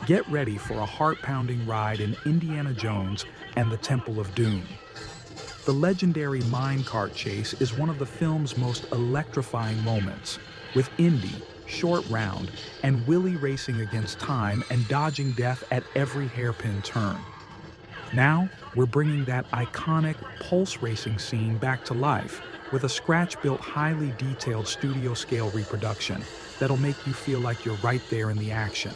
Get ready for a heart-pounding ride in Indiana Jones and the Temple of Doom. The legendary minecart chase is one of the film's most electrifying moments, with Indy, Short Round, and Willie racing against time and dodging death at every hairpin turn. Now, we're bringing that iconic pulse racing scene back to life with a scratch-built, highly detailed studio-scale reproduction that'll make you feel like you're right there in the action.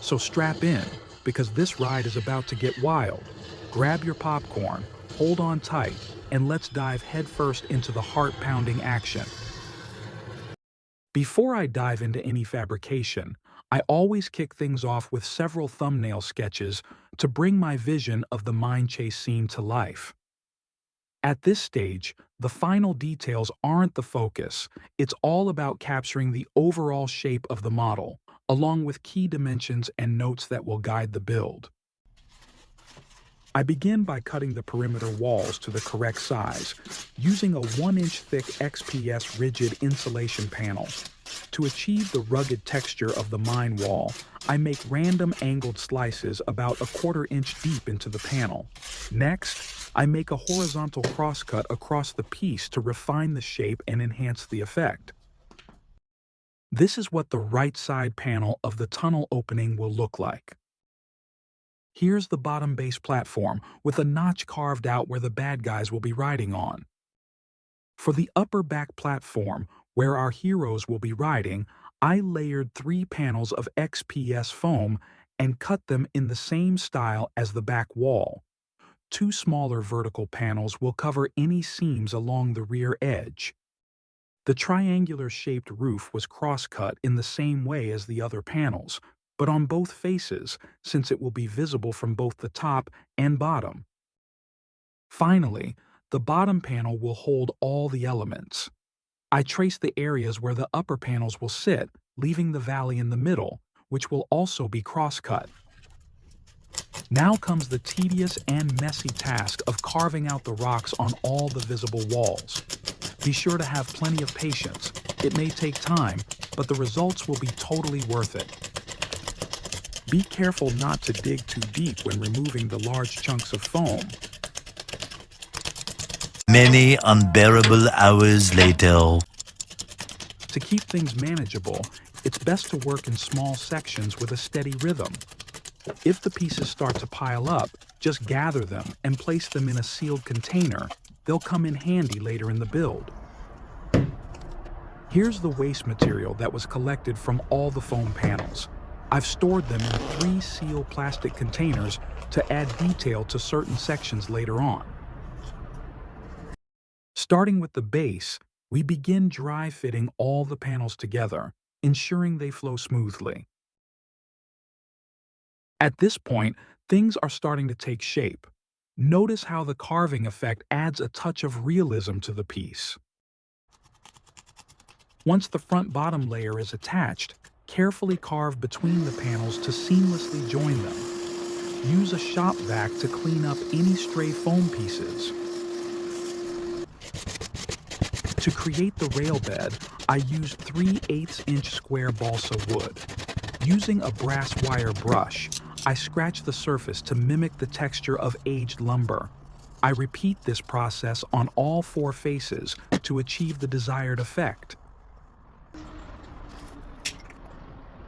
So strap in, because this ride is about to get wild. Grab your popcorn, hold on tight, and let's dive headfirst into the heart-pounding action. Before I dive into any fabrication, I always kick things off with several thumbnail sketches to bring my vision of the mine chase scene to life. At this stage, the final details aren't the focus. It's all about capturing the overall shape of the model, along with key dimensions and notes that will guide the build. I begin by cutting the perimeter walls to the correct size, using a 1-inch thick XPS rigid insulation panel. To achieve the rugged texture of the mine wall, I make random angled slices about a 1/4 inch deep into the panel. Next, I make a horizontal crosscut across the piece to refine the shape and enhance the effect. This is what the right side panel of the tunnel opening will look like. Here's the bottom base platform, with a notch carved out where the bad guys will be riding on. For the upper back platform, where our heroes will be riding, I layered 3 panels of XPS foam and cut them in the same style as the back wall. 2 smaller vertical panels will cover any seams along the rear edge. The triangular-shaped roof was cross-cut in the same way as the other panels, but on both faces, since it will be visible from both the top and bottom. Finally, the bottom panel will hold all the elements. I trace the areas where the upper panels will sit, leaving the valley in the middle, which will also be cross-cut. Now comes the tedious and messy task of carving out the rocks on all the visible walls. Be sure to have plenty of patience. It may take time, but the results will be totally worth it. Be careful not to dig too deep when removing the large chunks of foam. Many unbearable hours later. To keep things manageable, it's best to work in small sections with a steady rhythm. If the pieces start to pile up, just gather them and place them in a sealed container. They'll come in handy later in the build. Here's the waste material that was collected from all the foam panels. I've stored them in 3 sealed plastic containers to add detail to certain sections later on. Starting with the base, we begin dry fitting all the panels together, ensuring they flow smoothly. At this point, things are starting to take shape. Notice how the carving effect adds a touch of realism to the piece. Once the front-bottom layer is attached, carefully carve between the panels to seamlessly join them. Use a shop vac to clean up any stray foam pieces. To create the rail bed, I used 3/8-inch square balsa wood. Using a brass wire brush, I scratch the surface to mimic the texture of aged lumber. I repeat this process on all 4 faces to achieve the desired effect.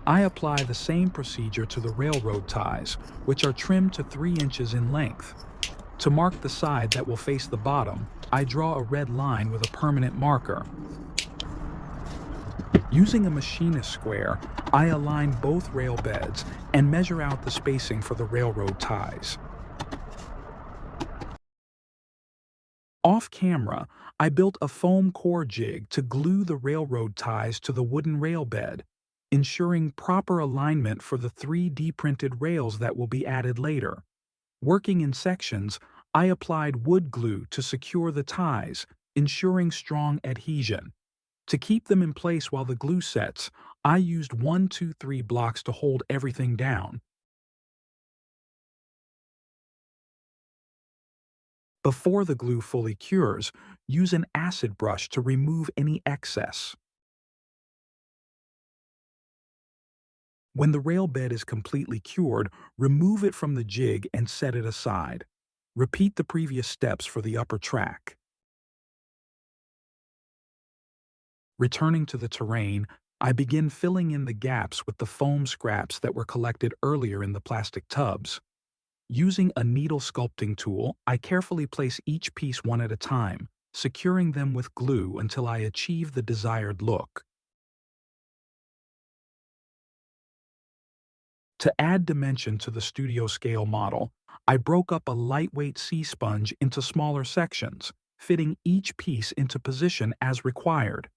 I apply the same procedure to the railroad ties, which are trimmed to 3 inches in length. To mark the side that will face the bottom, I draw a red line with a permanent marker. Using a machinist square, I align both rail beds and measure out the spacing for the railroad ties. Off camera, I built a foam core jig to glue the railroad ties to the wooden rail bed, ensuring proper alignment for the 3D printed rails that will be added later. Working in sections, I applied wood glue to secure the ties, ensuring strong adhesion. To keep them in place while the glue sets, I used 1, 2, 3 blocks to hold everything down. Before the glue fully cures, use an acid brush to remove any excess. When the rail bed is completely cured, remove it from the jig and set it aside. Repeat the previous steps for the upper track. Returning to the terrain, I begin filling in the gaps with the foam scraps that were collected earlier in the plastic tubs. Using a needle sculpting tool, I carefully place each piece one at a time, securing them with glue until I achieve the desired look. To add dimension to the studio scale model, I broke up a lightweight sea sponge into smaller sections, fitting each piece into position as required.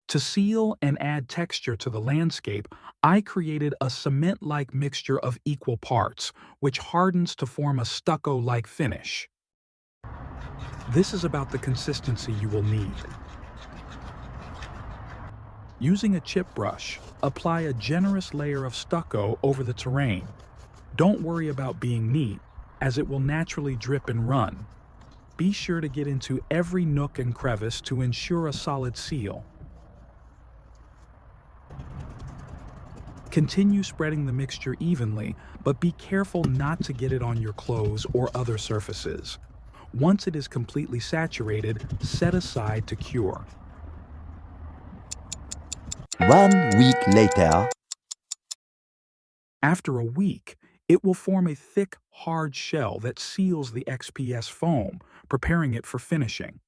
To seal and add texture to the landscape, I created a cement-like mixture of equal parts, which hardens to form a stucco-like finish. This is about the consistency you will need. Using a chip brush, apply a generous layer of stucco over the terrain. Don't worry about being neat, as it will naturally drip and run. Be sure to get into every nook and crevice to ensure a solid seal. Continue spreading the mixture evenly, but be careful not to get it on your clothes or other surfaces. Once it is completely saturated, set aside to cure. 1 week later. After a week, it will form a thick, hard shell that seals the XPS foam, preparing it for finishing.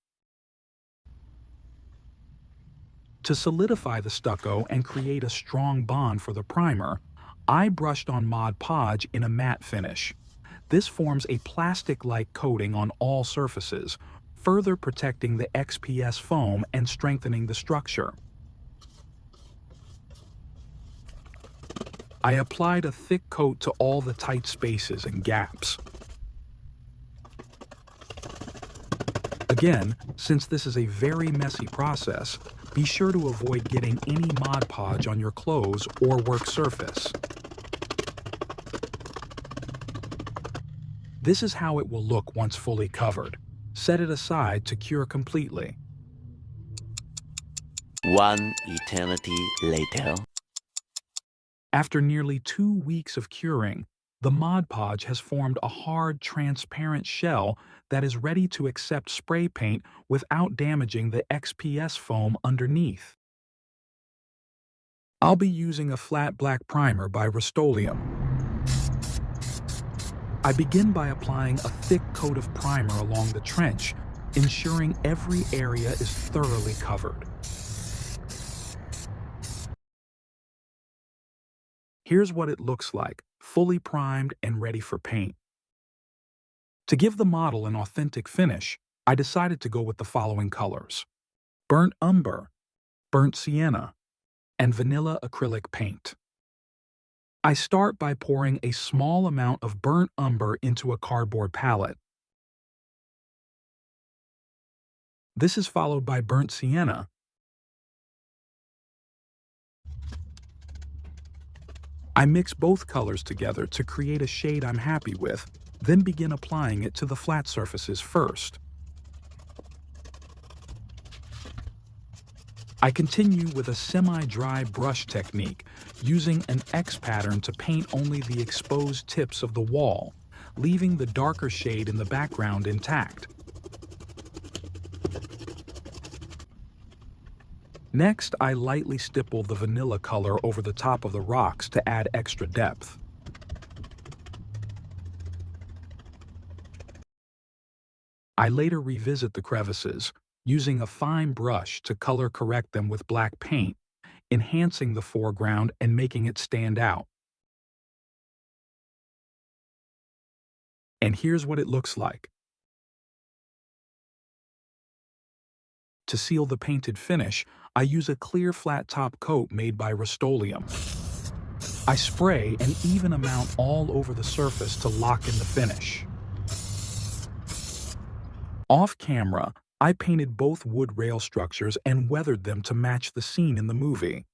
To solidify the stucco and create a strong bond for the primer, I brushed on Mod Podge in a matte finish. This forms a plastic-like coating on all surfaces, further protecting the XPS foam and strengthening the structure. I applied a thick coat to all the tight spaces and gaps. Again, since this is a very messy process, be sure to avoid getting any Mod Podge on your clothes or work surface. This is how it will look once fully covered. Set it aside to cure completely. 1 eternity later. After nearly 2 weeks of curing, the Mod Podge has formed a hard, transparent shell that is ready to accept spray paint without damaging the XPS foam underneath. I'll be using a flat black primer by Rust-Oleum. I begin by applying a thick coat of primer along the trench, ensuring every area is thoroughly covered. Here's what it looks like, fully primed and ready for paint. To give the model an authentic finish, I decided to go with the following colors: burnt umber, burnt sienna, and vanilla acrylic paint. I start by pouring a small amount of burnt umber into a cardboard palette. This is followed by burnt sienna, I mix both colors together to create a shade I'm happy with, then begin applying it to the flat surfaces first. I continue with a semi-dry brush technique, using an X pattern to paint only the exposed tips of the wall, leaving the darker shade in the background intact. Next, I lightly stipple the vanilla color over the top of the rocks to add extra depth. I later revisit the crevices, using a fine brush to color correct them with black paint, enhancing the foreground and making it stand out. And here's what it looks like. To seal the painted finish, I use a clear flat top coat made by Rust-Oleum. I spray an even amount all over the surface to lock in the finish. Off camera, I painted both wood rail structures and weathered them to match the scene in the movie.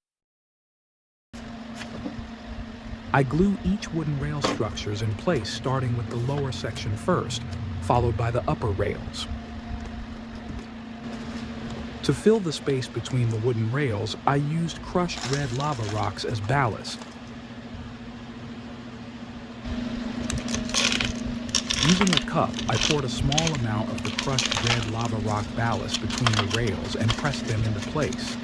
I glue each wooden rail structures in place, starting with the lower section first, followed by the upper rails. To fill the space between the wooden rails, I used crushed red lava rocks as ballast. Using a cup, I poured a small amount of the crushed red lava rock ballast between the rails and pressed them into place.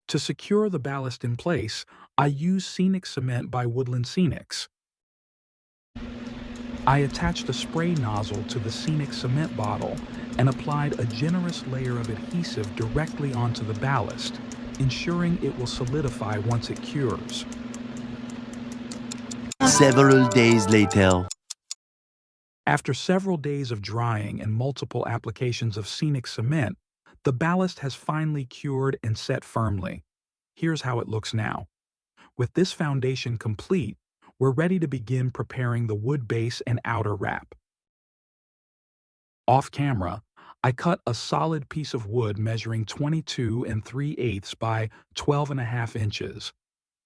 To secure the ballast in place, I used scenic cement by Woodland Scenics. I attached a spray nozzle to the scenic cement bottle and applied a generous layer of adhesive directly onto the ballast, ensuring it will solidify once it cures. Several days later. After several days of drying and multiple applications of scenic cement, the ballast has finally cured and set firmly. Here's how it looks now. With this foundation complete, we're ready to begin preparing the wood base and outer wrap. Off camera, I cut a solid piece of wood measuring 22 3/8 by 12.5 inches.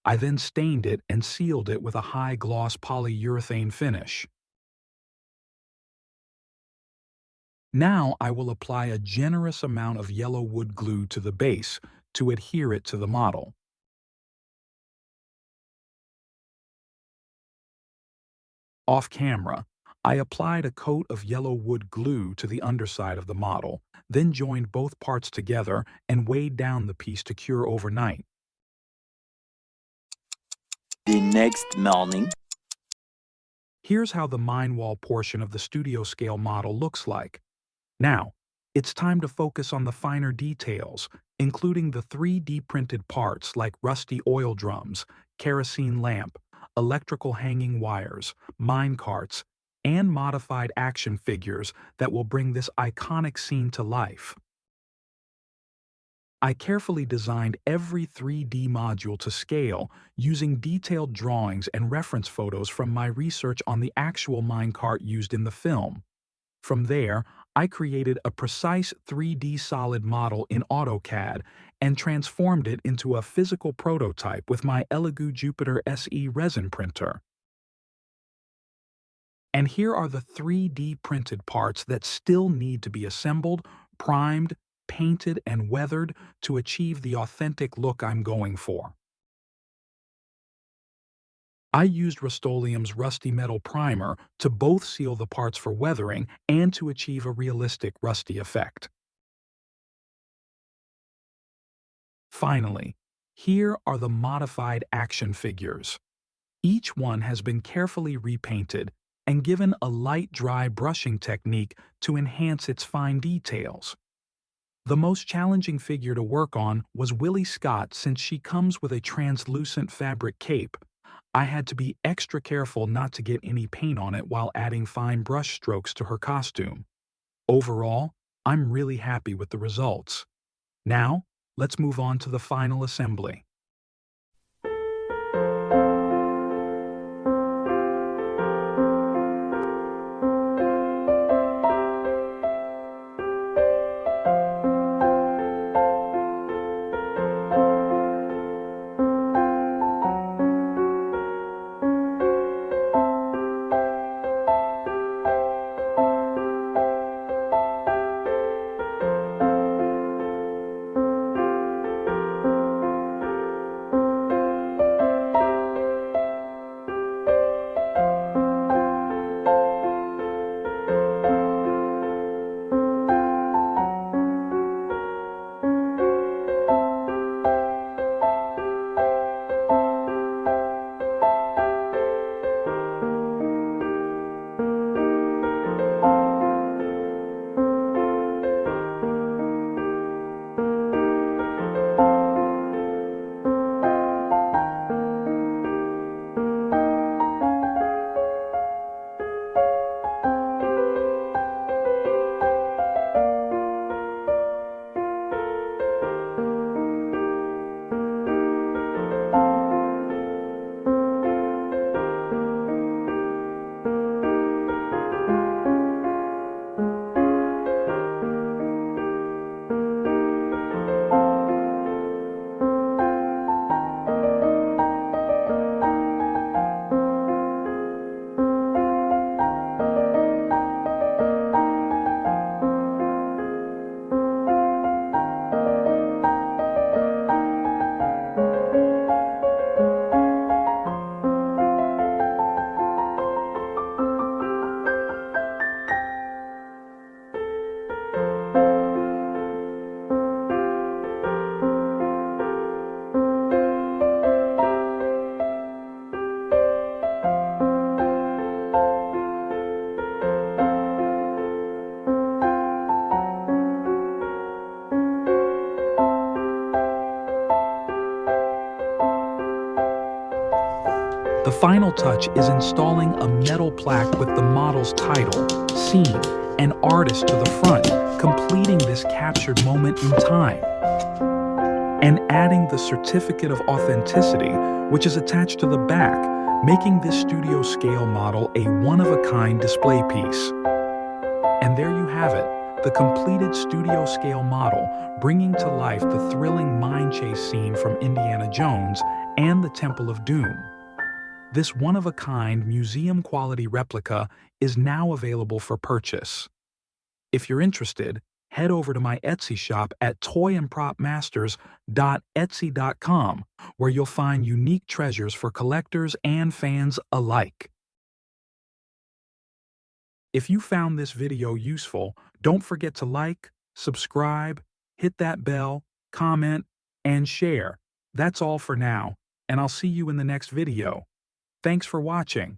I then stained it and sealed it with a high-gloss polyurethane finish. Now I will apply a generous amount of yellow wood glue to the base to adhere it to the model. Off camera, I applied a coat of yellow wood glue to the underside of the model, then joined both parts together and weighed down the piece to cure overnight. The next morning. Here's how the mine wall portion of the studio scale model looks like. Now, it's time to focus on the finer details, including the 3D printed parts like rusty oil drums, kerosene lamp, electrical hanging wires, mine carts, and modified action figures that will bring this iconic scene to life. I carefully designed every 3D module to scale using detailed drawings and reference photos from my research on the actual minecart used in the film. From there, I created a precise 3D solid model in AutoCAD and transformed it into a physical prototype with my Elegoo Jupiter SE resin printer. And here are the 3D printed parts that still need to be assembled, primed, painted, and weathered to achieve the authentic look I'm going for. I used Rust-Oleum's Rusty Metal Primer to both seal the parts for weathering and to achieve a realistic rusty effect. Finally, here are the modified action figures. Each one has been carefully repainted and given a light dry brushing technique to enhance its fine details. The most challenging figure to work on was Willie Scott since she comes with a translucent fabric cape. I had to be extra careful not to get any paint on it while adding fine brush strokes to her costume. Overall, I'm really happy with the results. Now, let's move on to the final assembly. The final touch is installing a metal plaque with the model's title, scene, and artist to the front, completing this captured moment in time. And adding the certificate of authenticity, which is attached to the back, making this studio scale model a one-of-a-kind display piece. And there you have it, the completed studio scale model, bringing to life the thrilling mind chase scene from Indiana Jones and the Temple of Doom. This one-of-a-kind museum-quality replica is now available for purchase. If you're interested, head over to my Etsy shop at toyandpropmasters.etsy.com, where you'll find unique treasures for collectors and fans alike. If you found this video useful, don't forget to like, subscribe, hit that bell, comment, and share. That's all for now, and I'll see you in the next video. Thanks for watching.